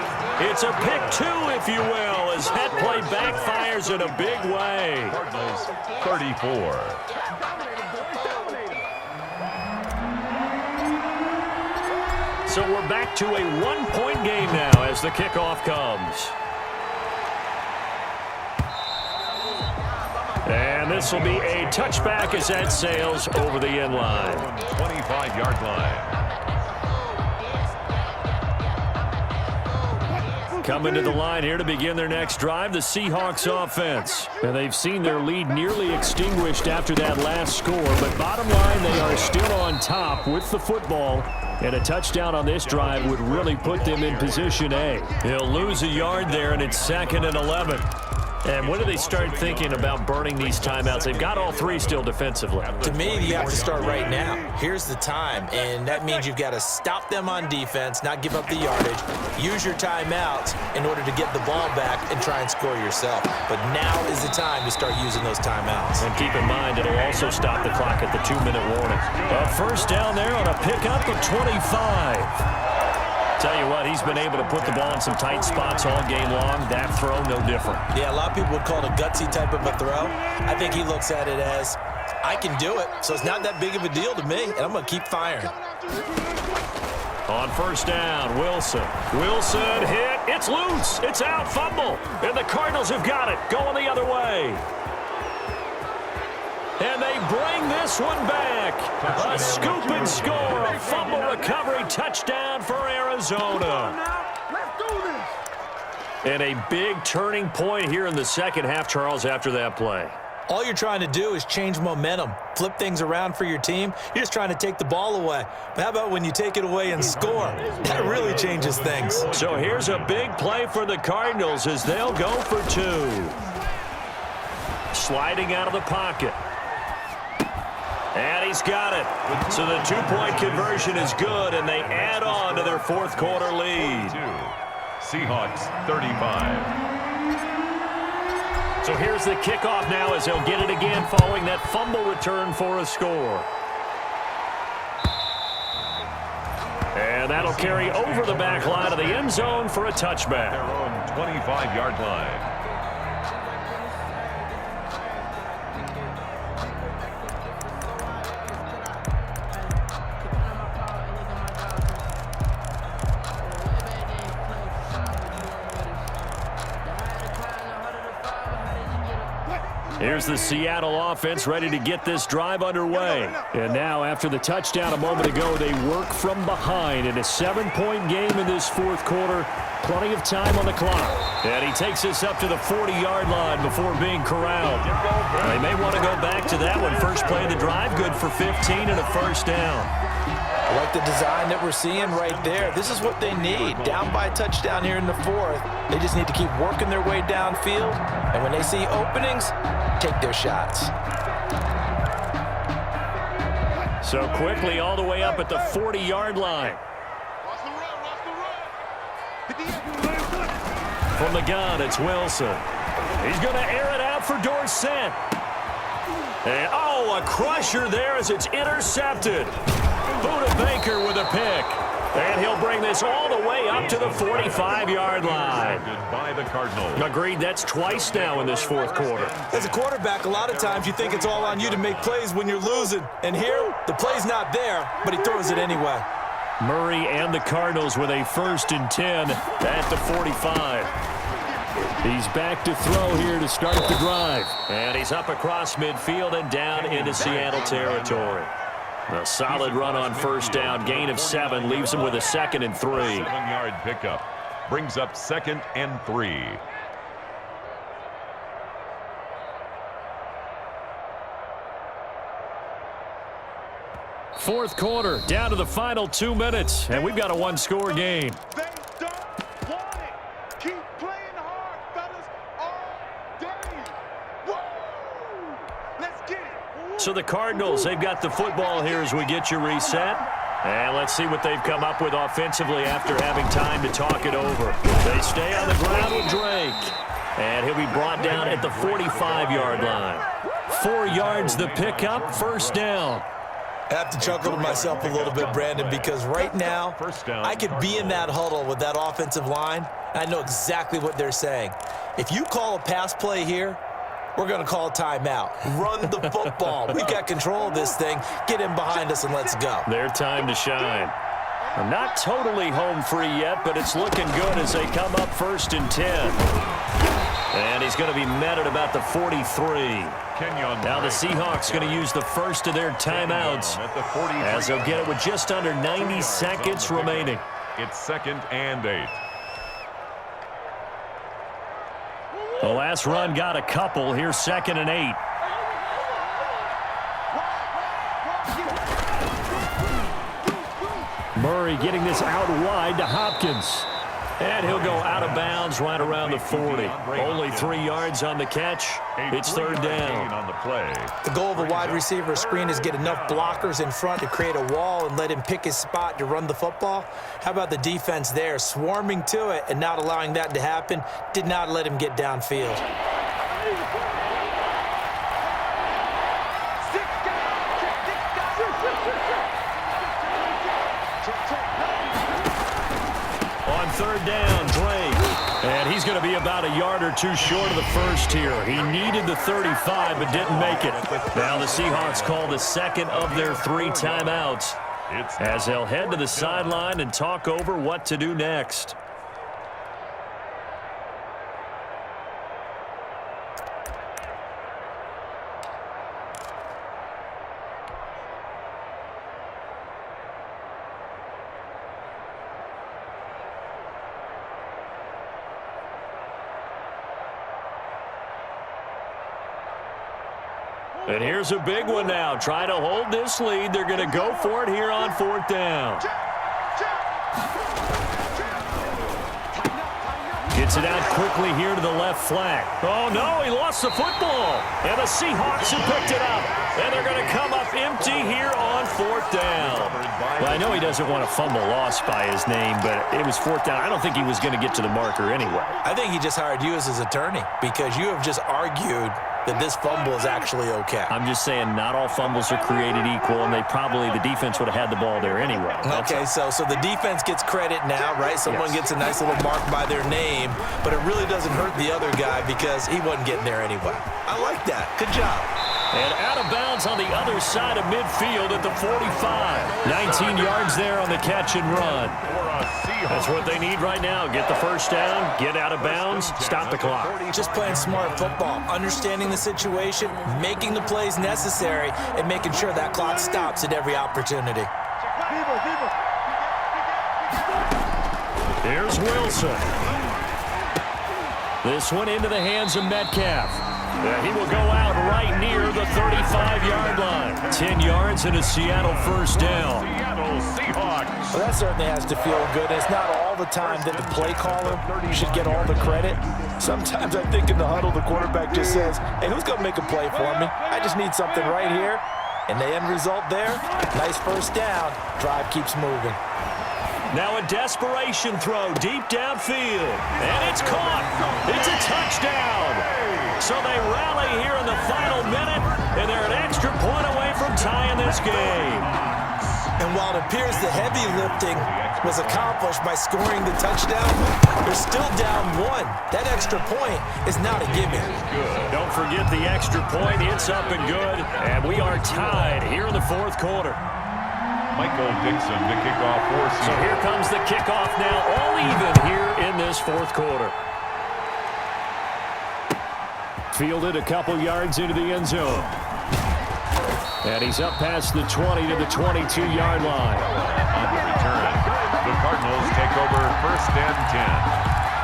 It's a pick 2, if you will, as that play backfires in a big way. Cardinals 34. So we're back to a 1-point game now as the kickoff comes. And this will be a touchback as that sails over the end line. 25-yard line. Coming to the line here to begin their next drive, the Seahawks offense. And they've seen their lead nearly extinguished after that last score. But bottom line, they are still on top with the football. And a touchdown on this drive would really put them in position A. He'll lose a yard there, and it's 2nd and 11. And when do they start thinking about burning these timeouts? They've got all 3 still defensively. To me, you have to start right now. Here's the time, and that means you've got to stop them on defense, not give up the yardage, use your timeouts in order to get the ball back and try and score yourself. But now is the time to start using those timeouts. And keep in mind, it'll also stop the clock at the 2-minute warning. A first down there on a pickup of 25. Tell you what, he's been able to put the ball in some tight spots all game long. That throw, no different. Yeah, a lot of people would call it a gutsy type of a throw. I think he looks at it as, I can do it, so it's not that big of a deal to me, and I'm going to keep firing. On first down, Wilson. Wilson hit. It's loose. It's out. Fumble. And the Cardinals have got it. Going the other way. And they bring this one back. A scoop and score. A fumble recovery touchdown for Arizona. And a big turning point here in the second half, Charles, after that play. All you're trying to do is change momentum, flip things around for your team. You're just trying to take the ball away. But how about when you take it away and score? That really changes things. So here's a big play for the Cardinals as they'll go for 2. Sliding out of the pocket. And he's got it. So the 2-point conversion is good, and they add on to their 4th quarter lead. Seahawks 35. So here's the kickoff now as they'll get it again following that fumble return for a score. And that'll carry over the back line of the end zone for a touchback. Their own 25-yard line. Here's the Seattle offense ready to get this drive underway. And now, after the touchdown a moment ago, they work from behind in a 7-point game in this 4th quarter. Plenty of time on the clock. And he takes this up to the 40-yard line before being corralled. They may want to go back to that one. First play of the drive, good for 15 and a first down. I like the design that we're seeing right there. This is what they need. Down by a touchdown here in the 4th. They just need to keep working their way downfield. And when they see openings, take their shots. So quickly all the way up at the 40-yard line. From the gun, it's Wilson. He's going to air it out for Dorsett. And, oh, a crusher there as it's intercepted. Buda Baker with a pick. And he'll bring this all the way up to the 45-yard line. By the Cardinals. Agreed, that's twice now in this 4th quarter. As a quarterback, a lot of times you think it's all on you to make plays when you're losing. And here, the play's not there, but he throws it anyway. Murray and the Cardinals with a 1st and 10 at the 45. He's back to throw here to start the drive. And he's up across midfield and down into Seattle territory. A solid run on 1st down. Gain of 7 leaves him with a 2nd and 3. 7-yard pickup. Brings up 2nd and 3. Fourth quarter, down to the final 2 minutes, and we've got a one-score game. They don't want it. Keep playing hard, fellas, all day. Woo! Let's get it. So the Cardinals, they've got the football here as we get you reset. And let's see what they've come up with offensively after having time to talk it over. They stay on the ground with Drake. And he'll be brought down at the 45-yard line. 4 yards the pickup, 1st down. I have to chuckle to myself a little bit, Brandon, because right now I could be in that huddle with that offensive line. I know exactly what they're saying. If you call a pass play here, we're going to call a timeout. Run the football. We've got control of this thing. Get in behind us and let's go. Their time to shine. I'm not totally home free yet, but it's looking good as they come up 1st and 10. And he's going to be met at about the 43. Now the Seahawks going to use the first of their timeouts as they'll get it with just under 90 seconds remaining. It's 2nd and 8. The last run got a couple. Here's 2nd and 8. Murray getting this out wide to Hopkins. And he'll go out of bounds right around the 40. Only 3 yards on the catch. It's 3rd down. On the play. The goal of a wide receiver screen is get enough blockers in front to create a wall and let him pick his spot to run the football. How about the defense there, swarming to it and not allowing that to happen? Did not let him get downfield. On 3rd down, Drake. And he's going to be about a yard or 2 short of the first here. He needed the 35 but didn't make it. Now the Seahawks call the 2nd of their 3 timeouts as they'll head to the sideline and talk over what to do next. And here's a big one now. Trying to hold this lead. They're going to go for it here on 4th down. Gets it out quickly here to the left flank. Oh, no, he lost the football. And the Seahawks have picked it up. And they're going to come up empty here on 4th down. Well, I know he doesn't want a fumble lost by his name, but it was 4th down. I don't think he was going to get to the marker anyway. I think he just hired you as his attorney because you have just argued that this fumble is actually okay. I'm just saying not all fumbles are created equal, and the defense would have had the ball there anyway. Okay, so the defense gets credit now, right? Someone gets a nice little mark by their name, but it really doesn't hurt the other guy because he wasn't getting there anyway. I like that. Good job. And out of bounds on the other side of midfield at the 45. 19 yards there on the catch and run. That's what they need right now. Get the first down, get out of bounds, stop the clock. Just playing smart football, understanding the situation, making the plays necessary, and making sure that clock stops at every opportunity. Here's Wilson. This one into the hands of Metcalf. He will go out right near the 35-yard line. 10 yards and a Seattle first down. Seattle Seahawks. Well, that certainly has to feel good. It's not all the time that the play caller should get all the credit. Sometimes I think in the huddle, the quarterback just says, hey, who's going to make a play for me? I just need something right here. And the end result there, nice first down. Drive keeps moving. Now a desperation throw deep downfield. And it's caught. It's a touchdown. So they rally here in the final minute, and they're an extra point away from tying this game. And while it appears the heavy lifting was accomplished by scoring the touchdown, they're still down 1. That extra point is not a gimme. Don't forget the extra point. It's up and good. And we are tied here in the fourth quarter. Michael Dixon to kick off for Seahawks. So here comes the kickoff now, all even here in this fourth quarter. Fielded a couple yards into the end zone. And he's up past the 20 to the 22-yard line. On the return, the Cardinals take over first and 10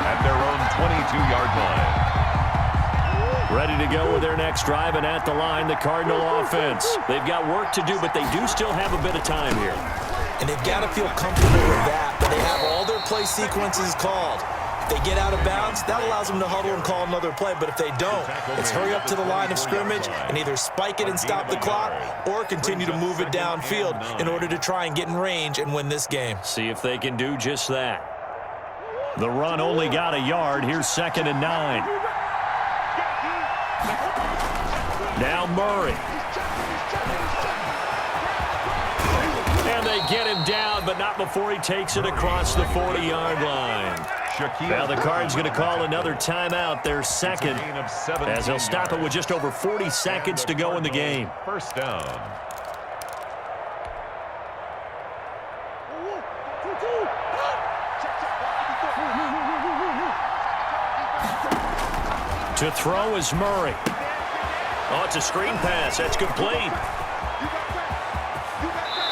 at their own 22-yard line. Ready to go with their next drive, and at the line, the Cardinal offense. They've got work to do, but they do still have a bit of time here. And they've got to feel comfortable with that, but they have all their play sequences called. If they get out of bounds, that allows them to huddle and call another play, but if they don't, it's hurry up to the line of scrimmage and either spike it and stop the clock or continue to move it downfield in order to try and get in range and win this game. See if they can do just that. The run only got a yard. Here's 2nd and 9. Now Murray. And they get him down, but not before he takes it across the 40-yard line. Now the Cards going to call another timeout, their second, as they'll stop it with just over 40 seconds to go in the game. First down. To throw is Murray. Oh, it's a screen pass. That's complete.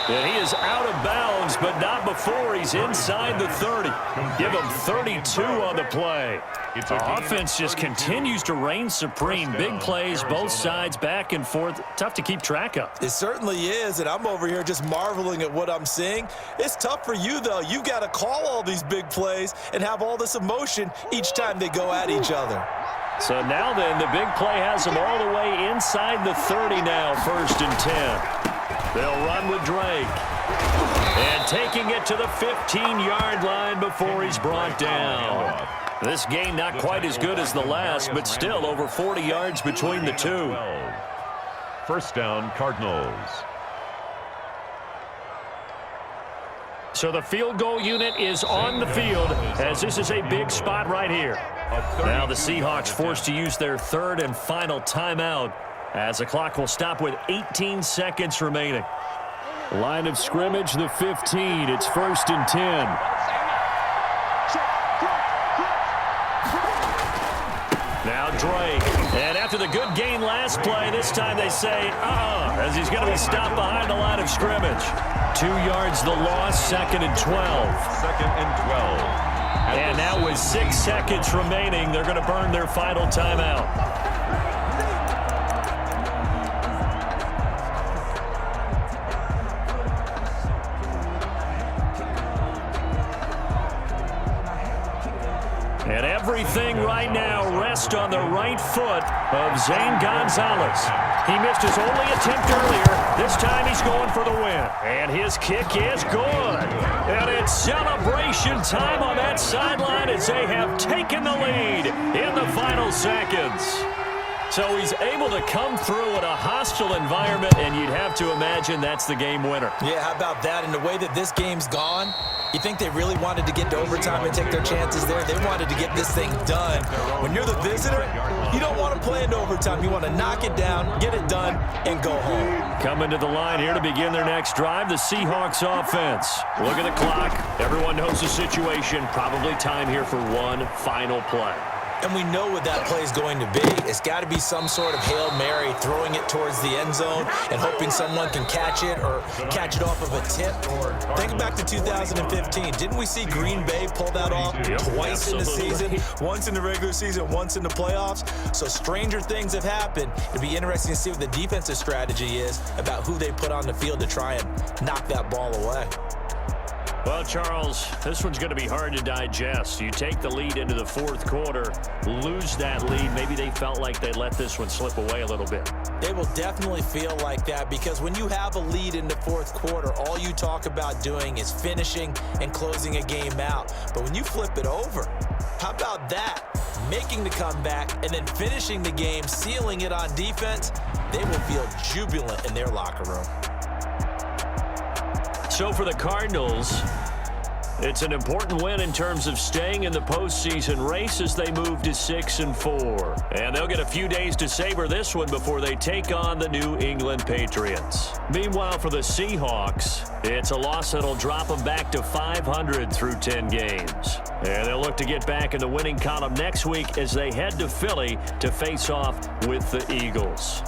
And he is out of bounds, but not before he's inside the 30. Give him 32 on the play. Offense just continues to reign supreme. Big plays, both sides, back and forth. Tough to keep track of. It certainly is, and I'm over here just marveling at what I'm seeing. It's tough for you, though. You've got to call all these big plays and have all this emotion each time they go at each other. So now then, the big play has them all the way inside the 30 now, 1st and 10. They'll run with Drake. And taking it to the 15-yard line before he's brought down. This game not quite as good as the last, but still over 40 yards between the two. First down, Cardinals. So the field goal unit is on the field, as this is a big spot right here. Now the Seahawks forced to use their 3rd and final timeout, as the clock will stop with 18 seconds remaining. Line of scrimmage, the 15. It's 1st and 10. Now Drake. And after the good gain last play, this time they say, as he's going to be stopped behind the line of scrimmage. 2 yards the loss, 2nd and 12. 2nd and 12. And now with 6 seconds remaining, they're going to burn their final timeout. And everything right now rests on the right foot of Zane Gonzalez. He missed his only attempt earlier. This time he's going for the win. And his kick is good. And it's celebration time on that sideline as they have taken the lead in the final seconds. So he's able to come through in a hostile environment, and you'd have to imagine that's the game winner. Yeah, how about that? And the way that this game's gone, you think they really wanted to get to overtime and take their chances there? They wanted to get this thing done. When you're the visitor, you don't want to play into overtime. You want to knock it down, get it done, and go home. Coming to the line here to begin their next drive, the Seahawks offense. Look at the clock. Everyone knows the situation. Probably time here for one final play. And we know what that play is going to be. It's got to be some sort of Hail Mary, throwing it towards the end zone and hoping someone can catch it or catch it off of a tip. Think back to 2015. Didn't we see Green Bay pull that off twice in the season? Once in the regular season, once in the playoffs. So stranger things have happened. It'll be interesting to see what the defensive strategy is about who they put on the field to try and knock that ball away. Well, Charles, this one's going to be hard to digest. You take the lead into the fourth quarter, lose that lead. Maybe they felt like they let this one slip away a little bit. They will definitely feel like that because when you have a lead in the fourth quarter, all you talk about doing is finishing and closing a game out. But when you flip it over, how about that? Making the comeback and then finishing the game, sealing it on defense, they will feel jubilant in their locker room. So for the Cardinals, It's an important win in terms of staying in the postseason race as they move to 6-4. And they'll get a few days to savor this one before they take on the New England Patriots. Meanwhile, for the Seahawks, it's a loss that'll drop them back to 500 through 10 games. And they'll look to get back in the winning column next week as they head to Philly to face off with the Eagles.